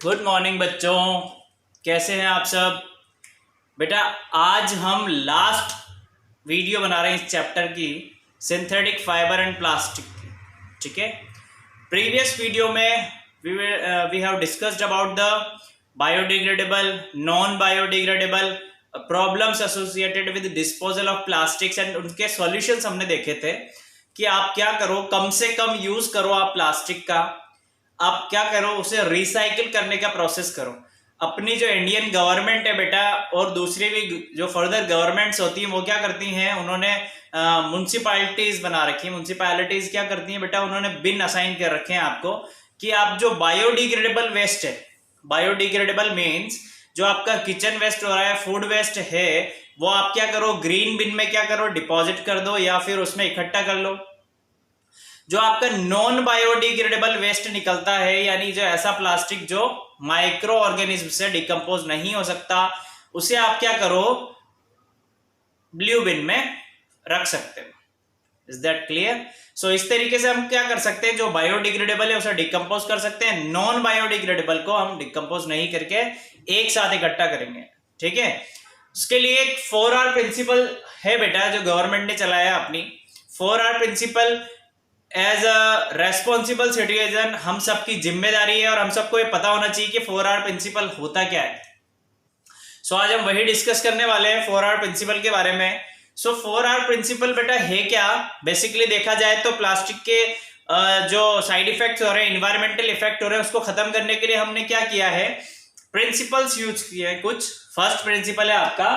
Good morning बच्चों, कैसे हैं आप सब। बेटा आज हम लास्ट वीडियो बना रहे हैं इस चैप्टर की, सिंथेटिक फाइबर एंड प्लास्टिक की। ठीक है, प्रीवियस वीडियो में we have discussed about the biodegradable, non biodegradable problems associated with disposal of plastics and उनके सॉल्यूशंस हमने देखे थे कि आप क्या करो, कम से कम यूज करो आप प्लास्टिक का, आप क्या करो उसे रिसाइकिल करने का प्रोसेस करो। अपनी जो इंडियन गवर्नमेंट है बेटा और दूसरी भी जो फर्दर गवर्नमेंट्स होती हैं वो क्या करती हैं, उन्होंने म्युनिसिपैलिटीज बना रखी है। म्युनिसिपैलिटीज क्या करती हैं बेटा, उन्होंने बिन असाइन कर रखे हैं आपको कि आप जो बायोडिग्रेडेबल वेस्ट है, बायोडिग्रेडेबल मीन्स जो आपका किचन वेस्ट हो रहा है, फूड वेस्ट है, वो आप क्या करो ग्रीन बिन में क्या करो डिपॉजिट कर दो या फिर उसमें इकट्ठा कर लो। जो आपका नॉन बायोडिग्रेडेबल वेस्ट निकलता है, यानी जो ऐसा प्लास्टिक जो माइक्रो ऑर्गेनिज्म से डिकम्पोज नहीं हो सकता, उसे आप क्या करो ब्लू बिन में रख सकते हो। Is that clear? सो इस तरीके से हम क्या कर सकते हैं, जो बायोडिग्रेडेबल है उसे डिकम्पोज कर सकते हैं, नॉन बायोडिग्रेडेबल को हम डिकम्पोज नहीं करके एक साथ इकट्ठा करेंगे। ठीक है, उसके लिए एक 4R प्रिंसिपल है बेटा जो गवर्नमेंट ने चलाया अपनी 4R principle. As a responsible citizen हम सबकी जिम्मेदारी है और हम सबको ये पता होना चाहिए कि 4R प्रिंसिपल होता क्या है। सो आज हम वही डिस्कस करने वाले हैं 4R प्रिंसिपल के बारे में। सो 4R प्रिंसिपल बेटा है क्या, बेसिकली देखा जाए तो प्लास्टिक के जो साइड इफेक्ट्स हो रहे हैं, इन्वायरमेंटल इफेक्ट हो रहे हैं, उसको खत्म करने के लिए हमने क्या किया है, प्रिंसिपल्स यूज किए हैं कुछ। फर्स्ट प्रिंसिपल है आपका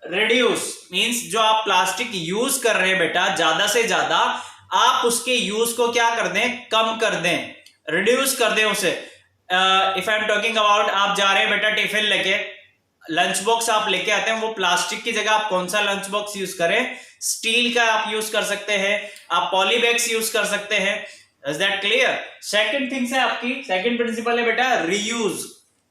रिड्यूस, मींस जो आप प्लास्टिक यूज कर रहे हैं बेटा ज्यादा से ज्यादा आप उसके यूज को क्या कर दें, कम कर दें, रिड्यूस कर दें उसे। If I am talking about, आप जा रहे हैं बेटा टिफिन लेके, लंच बॉक्स आप लेके आते हैं, वो प्लास्टिक की जगह आप कौन सा लंच बॉक्स यूज करें, स्टील का आप यूज कर सकते हैं, आप पॉली बैग्स यूज कर सकते हैं। Is that clear? Second things है आपकी, सेकंड प्रिंसिपल है बेटा रीयूज।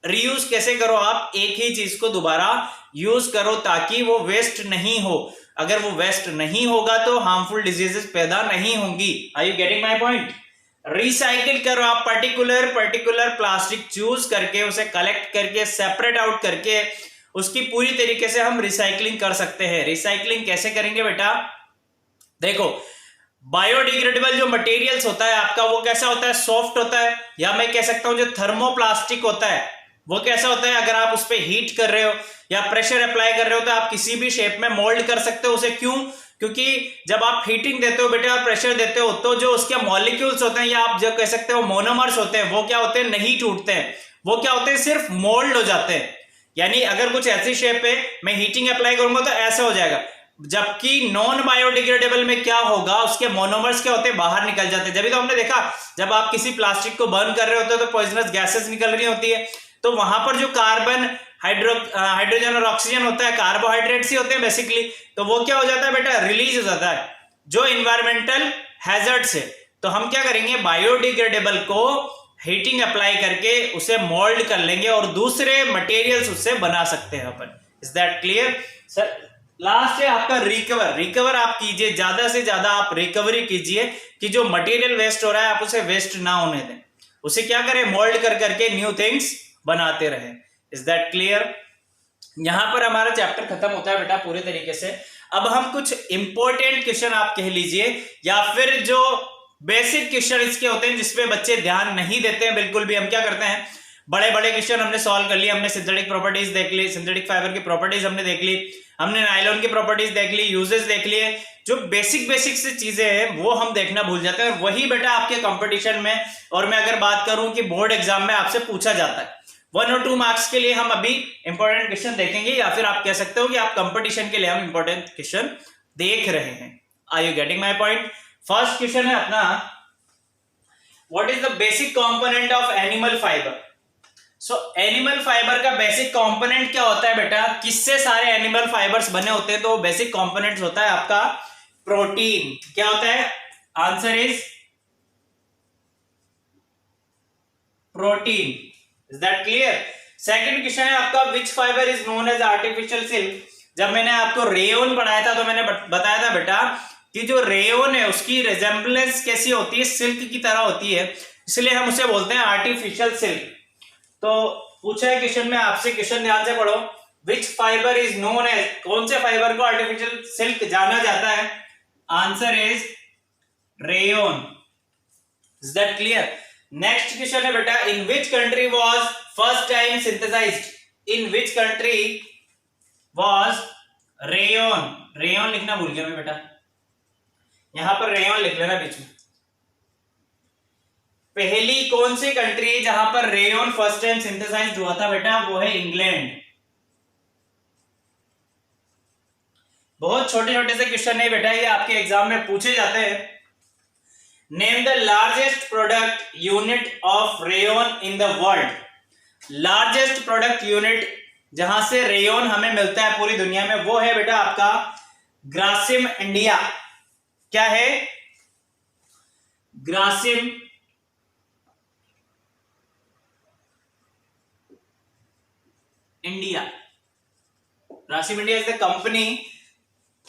रीयूज कैसे करो, आप एक ही चीज को दोबारा यूज करो ताकि वो वेस्ट नहीं हो। अगर वो वेस्ट नहीं होगा तो हार्मफुल डिजीजेस पैदा नहीं होंगी। Are you getting my point? Recycle करो आप, पर्टिकुलर प्लास्टिक चूज करके उसे कलेक्ट करके सेपरेट आउट करके उसकी पूरी तरीके से हम रिसाइकलिंग कर सकते हैं। रिसाइकलिंग कैसे करेंगे बेटा, देखो बायोडिग्रेडेबल जो मटेरियल्स होता है आपका वो कैसा होता है, सॉफ्ट होता है, या मैं कह सकता हूं जो थर्मोप्लास्टिक होता है वो कैसा होता है, अगर आप उस पर हीट कर रहे हो या प्रेशर अप्लाई कर रहे हो तो आप किसी भी शेप में मोल्ड कर सकते हो उसे। क्यों? क्योंकि जब आप हीटिंग देते हो बेटा, आप प्रेशर देते हो, तो जो उसके मॉलिक्यूल्स होते हैं या आप जो कह सकते हो मोनोमर्स होते हैं, वो क्या होते हैं, नहीं टूटते हैं, वो क्या होते हैं, सिर्फ मोल्ड हो जाते हैं। यानी अगर कुछ ऐसी शेप है मैं हीटिंग अप्लाई करूंगा तो ऐसा हो जाएगा, जबकि नॉन बायोडिग्रेडेबल में क्या होगा, उसके मोनोमर्स क्या होते हैं, बाहर निकल जाते हैं। जब तो हमने देखा जब आप किसी प्लास्टिक को बर्न कर रहे होते हो तो पॉइजनस गैसेस निकल रही होती है, तो वहां पर जो कार्बन हाइड्रोजन और ऑक्सीजन होता है, कार्बोहाइड्रेट्स ही होते हैं बेसिकली, तो वो क्या हो जाता है बेटा, रिलीज हो जाता है जो इन्वायरमेंटल हैजर्ड से। तो हम क्या करेंगे, बायोडिग्रेडेबल को हीटिंग अप्लाई करके उसे मोल्ड कर लेंगे और दूसरे मटेरियल्स उससे बना सकते हैं अपन। Is that clear sir? Last है आपका रिकवर। रिकवर आप कीजिए, ज्यादा से ज्यादा आप रिकवरी कीजिए कि जो मटेरियल वेस्ट हो रहा है आप उसे वेस्ट ना होने दें, उसे क्या करें, मोल्ड कर करके न्यू थिंग्स बनाते रहें। Is that clear? यहां पर हमारा चैप्टर खत्म होता है बेटा पूरे तरीके से। अब हम कुछ इंपॉर्टेंट क्वेश्चन आप कह लीजिए या फिर जो बेसिक क्वेश्चन इसके होते हैं जिसपे बच्चे ध्यान नहीं देते हैं बिल्कुल भी, हम क्या करते हैं, बड़े बड़े क्वेश्चन हमने सॉल्व कर लिए, हमने सिंथेटिक प्रॉपर्टीज देख ली, सिंथेटिक फाइबर की प्रॉपर्टीज हमने देख ली, हमने नायलॉन की प्रॉपर्टीज देख ली, यूजेस देख लिए, जो बेसिक से चीजें हैं वो हम देखना भूल जाते हैं। और वही बेटा आपके कंपटीशन में, और मैं अगर बात करूं कि बोर्ड एग्जाम में आपसे पूछा जाता है, 1 और 2 मार्क्स के लिए हम अभी इंपॉर्टेंट क्वेश्चन देखेंगे, या फिर आप कह सकते हो कि आप कंपटीशन के लिए हम इंपॉर्टेंट क्वेश्चन देख रहे हैं। Are you getting my point? First question है अपना, what is the basic component of animal fibre? So animal fibre का बेसिक कंपोनेंट क्या होता है बेटा, किससे सारे एनिमल फाइबर्स बने होते हैं, तो बेसिक कंपोनेंट होता है आपका प्रोटीन। क्या होता है? Answer is protein. Is that clear? Second question है आपका, which fibre is known as artificial silk? जब मैंने आपको रेयोन पढ़ाया था तो मैंने बताया था बेटा कि जो रेयोन है उसकी रिजेम्बलेंस कैसी होती है, सिल्क की तरह होती है, इसलिए हम उसे बोलते हैं आर्टिफिशियल सिल्क। तो पूछा है क्वेश्चन में आपसे, क्वेश्चन ध्यान से पढ़ो, which fibre is known as, कौन से फाइबर को आर्टिफिशियल सिल्क जाना जाता है? Answer is rayon. Is that clear? Next question है बेटा, in which country was first time synthesised? In which country was rayon? Rayon लिखना भूल गया मैं बेटा, यहां पर रेयोन लिख लेना बीच में। पहली कौन सी कंट्री जहां पर रेयोन फर्स्ट टाइम सिंथेसाइज्ड हुआ था बेटा? वो है इंग्लैंड। बहुत छोटे छोटे से क्वेश्चन है बेटा, ये आपके एग्जाम में पूछे जाते हैं। Name the largest product unit of rayon in the world. Largest product unit जहां से रेयोन हमें मिलता है पूरी दुनिया में, वो है बेटा आपका ग्रासिम इंडिया। क्या है? Grasim India. Grasim India is the company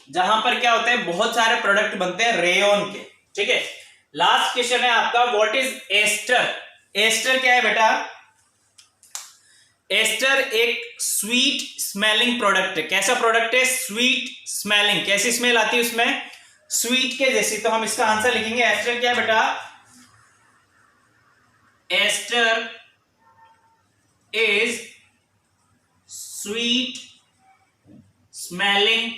जहां पर क्या होता है, बहुत सारे प्रोडक्ट बनते हैं रेयोन के। ठीक है, लास्ट क्वेश्चन है आपका, व्हाट इज एस्टर? एस्टर क्या है बेटा? एस्टर एक स्वीट स्मेलिंग प्रोडक्ट है। कैसा प्रोडक्ट है? Sweet smelling. कैसी स्मेल आती है उसमें? स्वीट के जैसी। तो हम इसका आंसर लिखेंगे, एस्टर क्या है बेटा? Ester is sweet smelling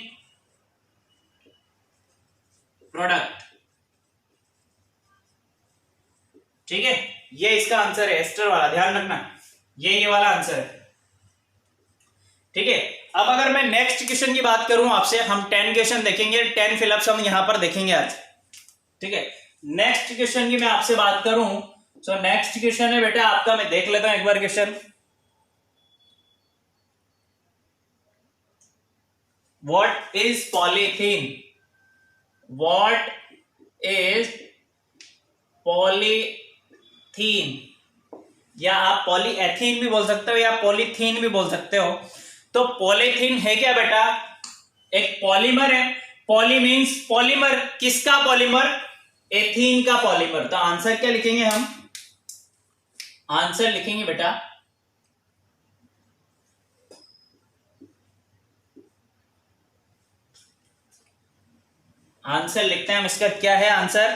product. ठीक है, ये इसका आंसर है, एस्टर वाला, ध्यान रखना, ये वाला आंसर है। ठीक है, अब अगर मैं नेक्स्ट क्वेश्चन की बात करूं आपसे, हम 10 क्वेश्चन देखेंगे, 10 फिलअप्स हम यहां पर देखेंगे आज। ठीक है, नेक्स्ट क्वेश्चन की मैं आपसे बात करूं, सो नेक्स्ट क्वेश्चन है बेटा आपका, मैं देख लेता हूं एक बार question. What is polythene? What is polythene? या आप पॉलीएथीन भी बोल सकते हो या पॉलीथीन भी बोल सकते हो। तो पॉलीथीन है क्या बेटा? एक पॉलीमर है। पॉली मीन्स पॉलीमर, किसका पॉलीमर? एथीन का पॉलीमर। तो आंसर क्या लिखेंगे हम? आंसर लिखेंगे बेटा आंसर लिखते हैं हम इसका, क्या है answer?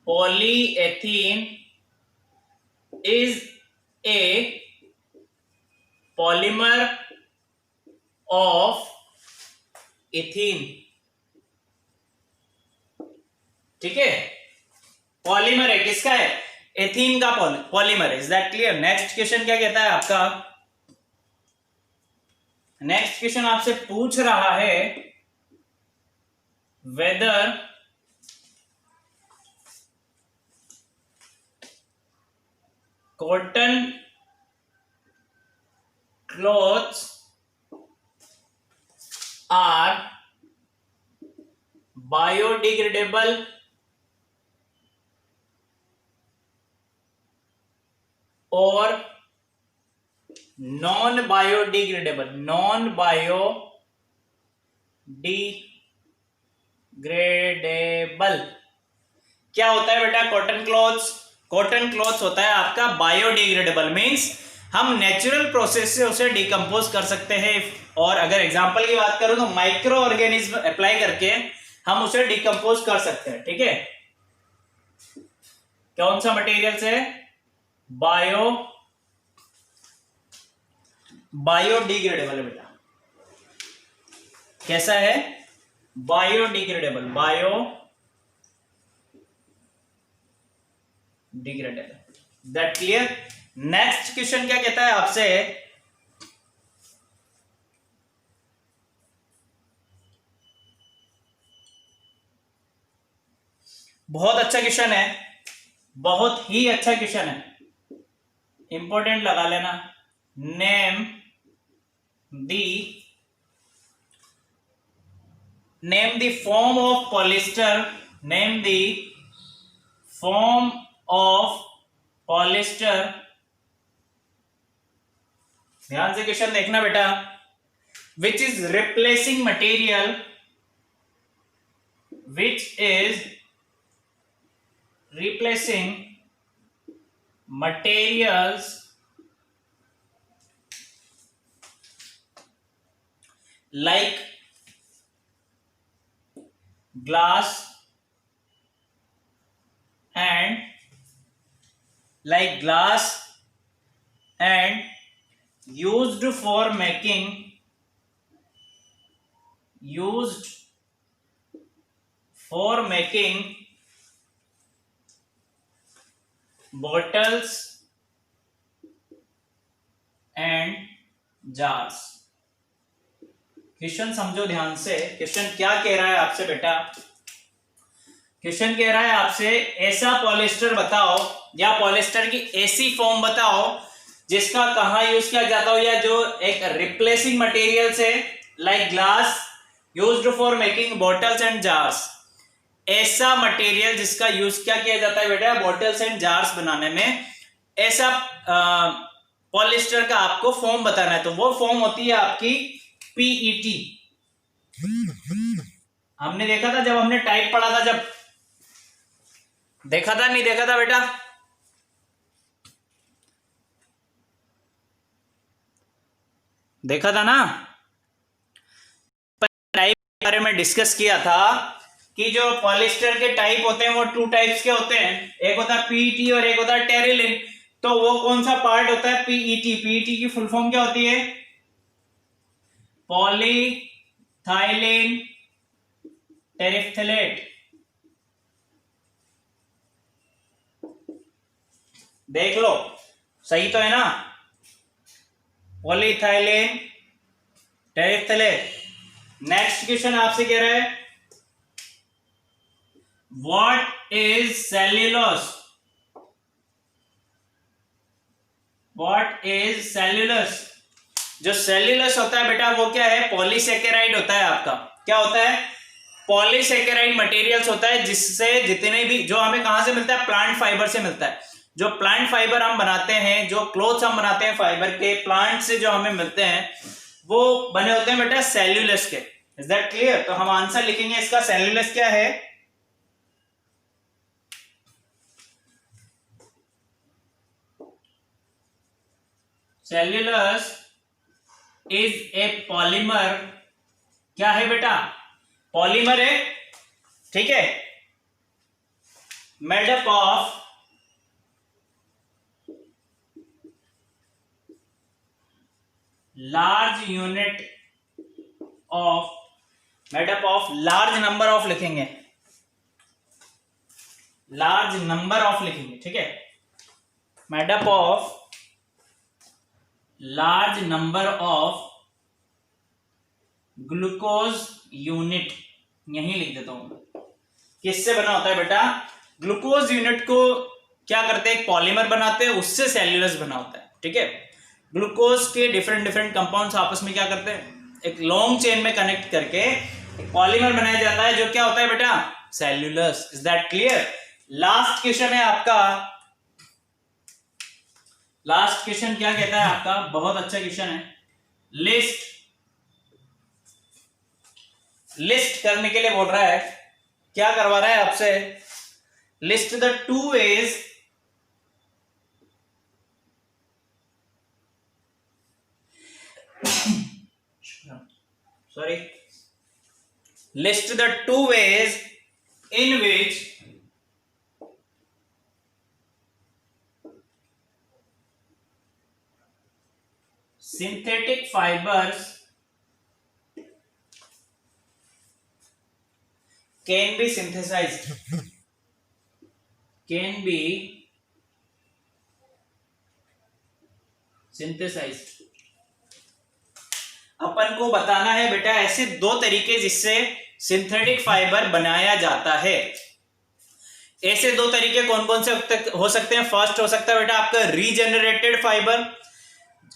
Polyethene is a polymer of ethene. ठीक है, पॉलीमर है, किसका है? एथीन का पॉलीमर है। Is that clear? Next question क्या कहता है आपका? नेक्स्ट क्वेश्चन आपसे पूछ रहा है, whether cotton clothes are biodegradable और नॉन बायोडिग्रेडेबल। नॉन बायोडिग्रेडेबल क्या होता है बेटा? Cotton clothes. कॉटन क्लॉथ्स होता है आपका बायोडिग्रेडेबल, मींस हम नेचुरल प्रोसेस से उसे डिकम्पोज कर सकते हैं। और अगर एग्जांपल की बात करूं तो माइक्रो ऑर्गेनिज्म अप्लाई करके हम उसे डिकम्पोज कर सकते हैं। ठीक है, कौन सा मटेरियल से? बायोडिग्रेडेबल है बेटा। कैसा है? Biodegradable. Biodegradable. That clear? Next question क्या कहता है आपसे? बहुत अच्छा क्वेश्चन है, बहुत ही अच्छा क्वेश्चन है, इंपॉर्टेंट लगा लेना। Name the form of polyester. Name the form of polyester. ध्यान से क्वेश्चन देखना बेटा। Which is replacing material, which is replacing materials like glass and used for making bottles and jars। Question समझो ध्यान से। क्वेश्चन क्या कह रहा है आपसे बेटा? क्वेश्चन कह रहा है आपसे ऐसा पॉलिएस्टर बताओ या पॉलिएस्टर की ऐसी फॉर्म बताओ जिसका कहां यूज किया जाता हो, या जो एक रिप्लेसिंग मटेरियल से like glass used for making bottles and jars. ऐसा मटेरियल जिसका यूज क्या किया जाता है बेटा बॉटल्स एंड जार्स बनाने में, ऐसा पॉलिएस्टर का आपको फॉर्म बताना है। तो वो फॉर्म होती है आपकी पीईटी। हमने देखा था जब हमने टाइप पढ़ा था, जब देखा था नहीं देखा था बेटा? देखा था ना? टाइप के बारे में डिस्कस किया था कि जो पॉलिएस्टर के टाइप होते हैं वो 2 टाइप्स के होते हैं, एक होता है पीईटी और एक होता है टेरिलिन। तो वो कौन सा पार्ट होता है? पीईटी। पीईटी की फुल फॉर्म क्या होती है? पॉलीथाइलिन टेरिफ्थलेट। देख लो सही तो है ना? पॉलीथाइलिन टेरिफ्थलेट। नेक्स्ट क्वेश्चन आपसे कह रहा है what is cellulose? What is cellulose? जो सेल्यूलोस होता है बेटा वो क्या है? पॉलीसेकेराइड होता है आपका। क्या होता है? पॉलीसेकेराइड मटेरियल्स होता है, जिससे जितने भी जो हमें कहां से मिलता है? प्लांट फाइबर से मिलता है। जो प्लांट फाइबर हम बनाते हैं, जो क्लोथ्स हम बनाते हैं फाइबर के, प्लांट से जो हमें मिलते हैं वो बने होते हैं बेटा सेल्यूलोस के। Is that clear? तो हम आंसर लिखेंगे इसका, सेल्यूलोस क्या है? Cellulose is a polymer. क्या है बेटा? पॉलीमर है, ठीक है, made up of large unit of, made up of large number of लिखेंगे, लार्ज नंबर ऑफ लिखेंगे, ठीक है, made up of large number of glucose unit. यहीं लिख देता हूं। किससे बना होता है बेटा? ग्लूकोज यूनिट को क्या करते हैं? एक पॉलीमर बनाते हैं, उससे सेल्यूलोस बना होता है, ठीक है। ग्लूकोज के डिफरेंट डिफरेंट कंपाउंड्स आपस में क्या करते हैं? एक लॉन्ग चेन में कनेक्ट करके एक पॉलीमर बनाया जाता है, जो क्या होता है बेटा? Cellulose. Is that clear? Last question है आपका। लास्ट क्वेश्चन क्या कहता है आपका? बहुत अच्छा क्वेश्चन है। लिस्ट करने के लिए बोल रहा है। क्या करवा रहा है आपसे? List the 2 ways list the 2 ways in which synthetic fibers can be synthesized, can be synthesized। अपन को बताना है बेटा ऐसे 2 तरीके जिससे सिंथेटिक फाइबर बनाया जाता है। ऐसे 2 तरीके कौन कौन से हो सकते हैं? फर्स्ट हो सकता है बेटा आपका रीजेनरेटेड फाइबर।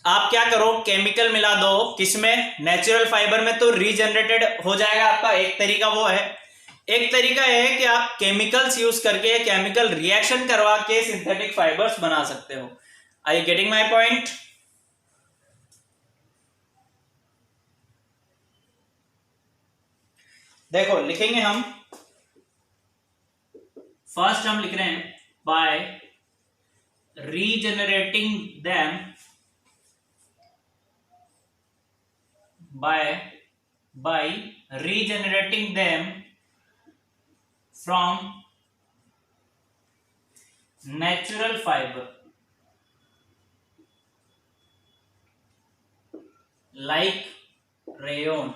आप क्या करो? केमिकल मिला दो, किसमें? नेचुरल फाइबर में, तो रीजेनरेटेड हो जाएगा आपका। एक तरीका वो है। एक तरीका है कि आप केमिकल्स यूज करके, केमिकल रिएक्शन करवा के सिंथेटिक फाइबर्स बना सकते हो। Are you getting my point? देखो लिखेंगे हम, फर्स्ट हम लिख रहे हैं by regenerating them by regenerating them from natural fiber like rayon।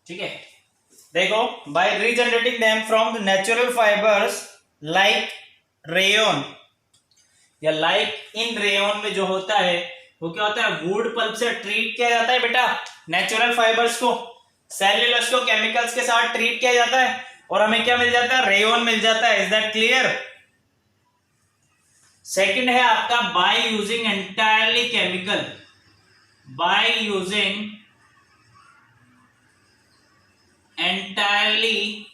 ठीक है, देखो, by regenerating them from the natural fibers like rayon, या like in rayon में जो होता है वो क्या होता है, वुड पल्प से ट्रीट किया जाता है बेटा नेचुरल फाइबर्स को, सेल्यूलोज को केमिकल्स के साथ ट्रीट किया जाता है और हमें क्या मिल जाता है, रेयोन मिल जाता है। Is that clear? सेकंड है आपका by using entirely chemical, by using entirely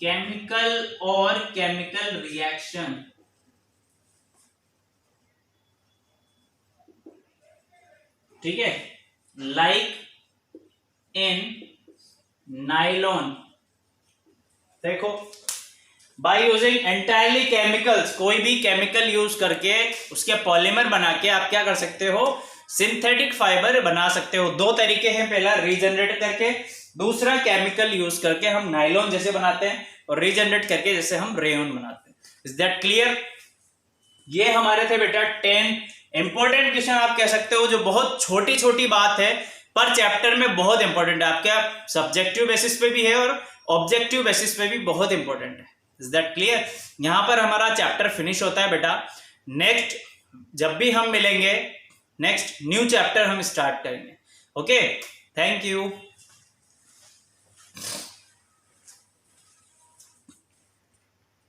chemical और केमिकल रिएक्शन। ठीक है, लाइक इन नाइलॉन। देखो, बाय यूजिंग एंटायरली केमिकल्स, कोई भी केमिकल यूज करके उसके पॉलीमर बना के आप क्या कर सकते हो, सिंथेटिक फाइबर बना सकते हो। दो तरीके हैं, पहला रीजनरेट करके, दूसरा केमिकल यूज करके हम नाइलॉन जैसे बनाते हैं और रीजनरेट करके जैसे हम रेयन बनाते हैं। Is that clear? ये हमारे थे बेटा 10 इंपॉर्टेंट क्वेश्चन आप कह सकते हो, जो बहुत छोटी छोटी बात है पर चैप्टर में बहुत इंपॉर्टेंट है, आपका सब्जेक्टिव बेसिस पे भी है और ऑब्जेक्टिव बेसिस पे भी बहुत इंपॉर्टेंट है। Is that clear? यहां पर हमारा चैप्टर फिनिश होता है बेटा। नेक्स्ट जब भी हम मिलेंगे, नेक्स्ट न्यू चैप्टर हम स्टार्ट करेंगे। Okay, thank you.